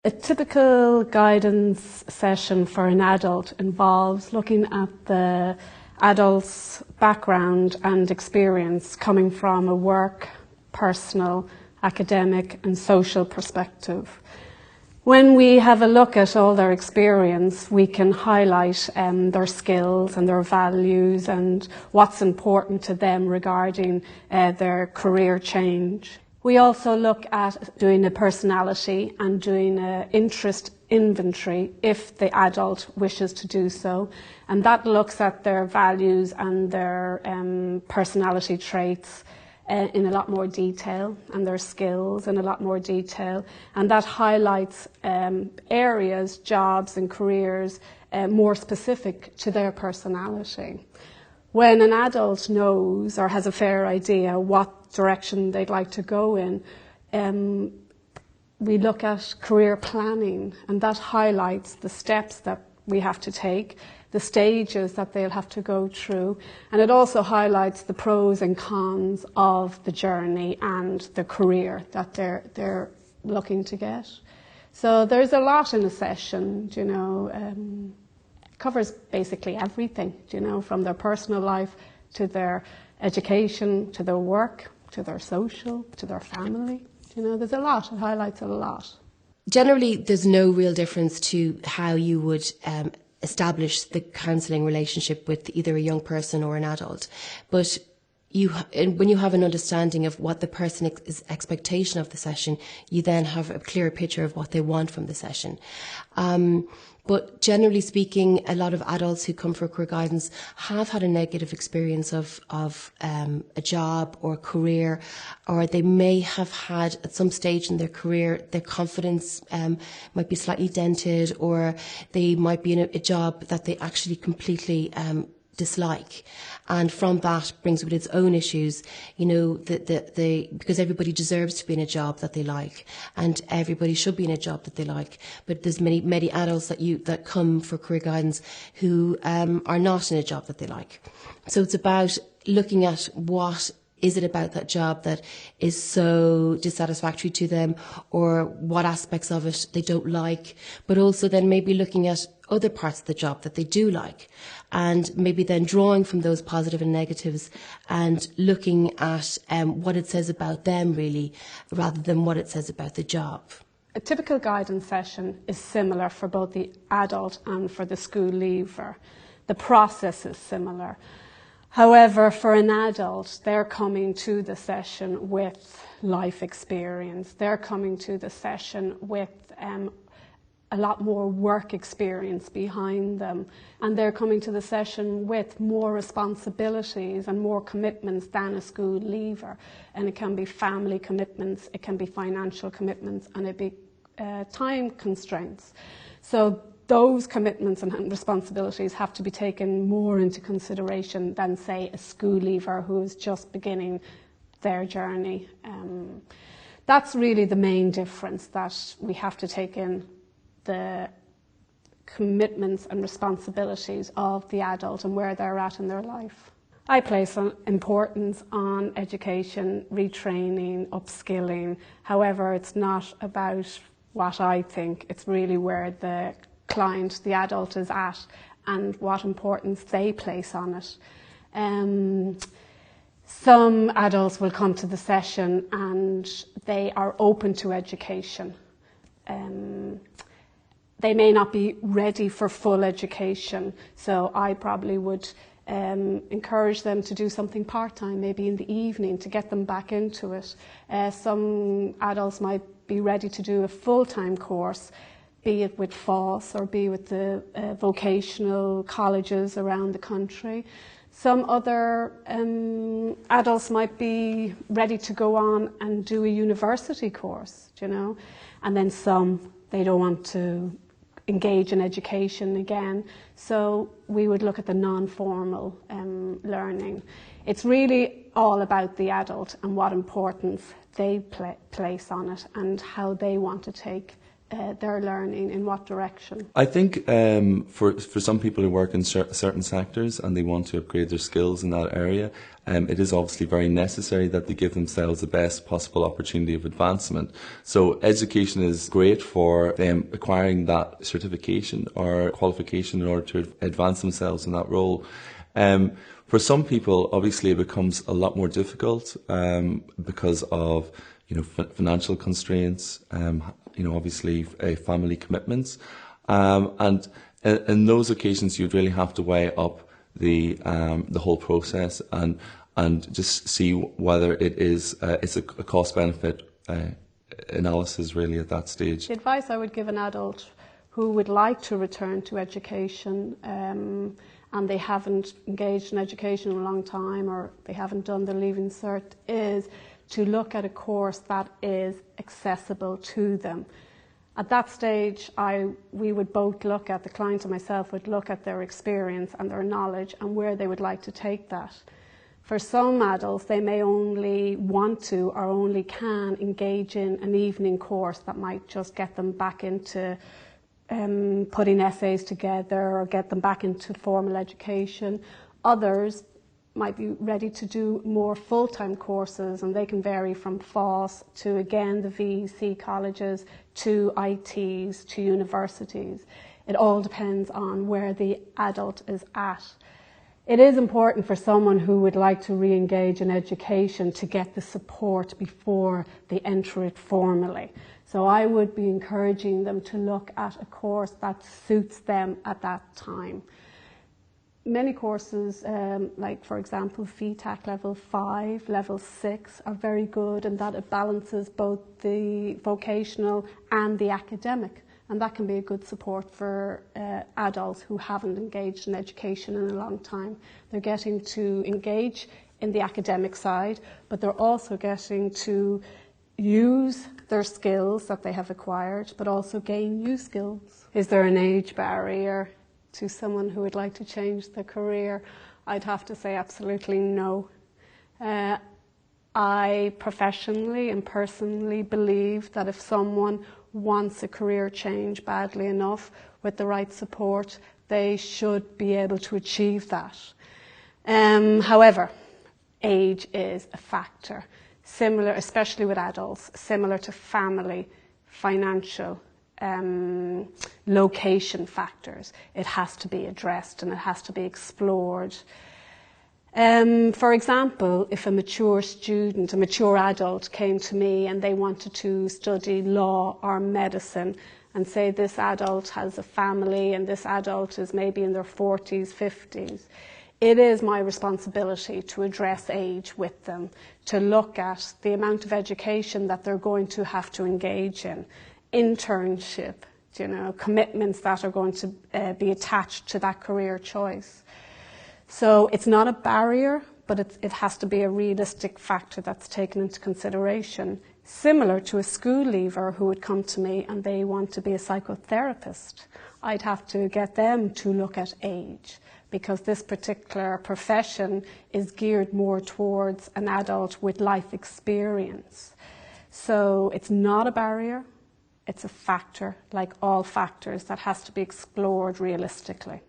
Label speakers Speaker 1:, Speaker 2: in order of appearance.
Speaker 1: A typical guidance session for an adult involves looking at the adult's background and experience coming from a work, personal, academic and social perspective. When we have a look at all their experience, we can highlight their skills and their values and what's important to them regarding their career change. We also look at doing a personality and doing an interest inventory if the adult wishes to do so, and that looks at their values and their personality traits in a lot more detail, and their skills in a lot more detail, and that highlights areas, jobs and careers more specific to their personality. When an adult knows or has a fair idea what direction they'd like to go in, we look at career planning, and that highlights the steps that we have to take, the stages that they'll have to go through, and it also highlights the pros and cons of the journey and the career that they're looking to get. So there's a lot in a session, you know. Covers basically everything, you know, from their personal life to their education, to their work, to their social, to their family. You know, there's a lot. It highlights a lot.
Speaker 2: Generally, there's no real difference to how you would establish the counselling relationship with either a young person or an adult. But when you have an understanding of what the person's expectation of the session, you then have a clearer picture of what they want from the session. But generally speaking, a lot of adults who come for career guidance have had a negative experience of a job or a career, or they may have had at some stage in their career their confidence might be slightly dented, or they might be in a job that they actually completely dislike, and from that brings with its own issues, you know, because everybody deserves to be in a job that they like, and everybody should be in a job that they like, but there's many adults that come for career guidance who are not in a job that they like. So it's about looking at what is it about that job that is so dissatisfactory to them, or what aspects of it they don't like, but also then maybe looking at other parts of the job that they do like, and maybe then drawing from those positive and negatives and looking at what it says about them really, rather than what it says about the job.
Speaker 1: A typical guidance session is similar for both the adult and for the school leaver. The process is similar. However, for an adult, they're coming to the session with life experience. They're coming to the session with a lot more work experience behind them. And they're coming to the session with more responsibilities and more commitments than a school leaver. And it can be family commitments, it can be financial commitments, and it be time constraints. So those commitments and responsibilities have to be taken more into consideration than, say, a school leaver who is just beginning their journey. That's really the main difference, that we have to take in the commitments and responsibilities of the adult and where they're at in their life. I place an importance on education, retraining, upskilling. However, it's not about what I think, it's really where the client, the adult, is at and what importance they place on it. Some adults will come to the session and they are open to education. They may not be ready for full education, so I probably would encourage them to do something part-time, maybe in the evening, to get them back into it. Some adults might be ready to do a full-time course, be it with FÁS or be with the vocational colleges around the country. Some other adults might be ready to go on and do a university course, you know, and then some, they don't want to engage in education again. So we would look at the non-formal learning. It's really all about the adult and what importance they place on it and how they want to take their learning, in what direction?
Speaker 3: I think for some people who work in certain sectors and they want to upgrade their skills in that area, it is obviously very necessary that they give themselves the best possible opportunity of advancement. So education is great for them acquiring that certification or qualification in order to advance themselves in that role. For some people, obviously, it becomes a lot more difficult because of financial constraints, obviously family commitments, and in those occasions, you'd really have to weigh up the whole process and just see whether it's a cost benefit analysis really at that stage.
Speaker 1: The advice I would give an adult who would like to return to education and they haven't engaged in education in a long time, or they haven't done the Leaving Cert, is to look at a course that is accessible to them. At that stage, we would both look at, the client and myself would look at their experience and their knowledge and where they would like to take that. For some adults, they may only want to or only can engage in an evening course that might just get them back into putting essays together or get them back into formal education. Others might be ready to do more full-time courses, and they can vary from FÁS to, again, the VEC colleges, to ITs, to universities. It all depends on where the adult is at. It is important for someone who would like to re-engage in education to get the support before they enter it formally. So I would be encouraging them to look at a course that suits them at that time. Many courses, like for example FETAC Level 5, Level 6 are very good, and that it balances both the vocational and the academic, and that can be a good support for adults who haven't engaged in education in a long time. They're getting to engage in the academic side, but they're also getting to use their skills that they have acquired, but also gain new skills. Is there an age barrier to someone who would like to change their career? I'd have to say absolutely no. I professionally and personally believe that if someone wants a career change badly enough with the right support, they should be able to achieve that. However, age is a factor. Similar, especially with adults, similar to family, financial, location factors. It has to be addressed and it has to be explored. For example, if a mature student, a mature adult came to me and they wanted to study law or medicine, and say this adult has a family and this adult is maybe in their 40s, 50s, it is my responsibility to address age with them, to look at the amount of education that they're going to have to engage in, internship, commitments that are going to be attached to that career choice. So it's not a barrier, but it has to be a realistic factor that's taken into consideration. Similar to a school leaver who would come to me and they want to be a psychotherapist, I'd have to get them to look at age, because this particular profession is geared more towards an adult with life experience. So it's not a barrier, it's a factor, like all factors, that has to be explored realistically.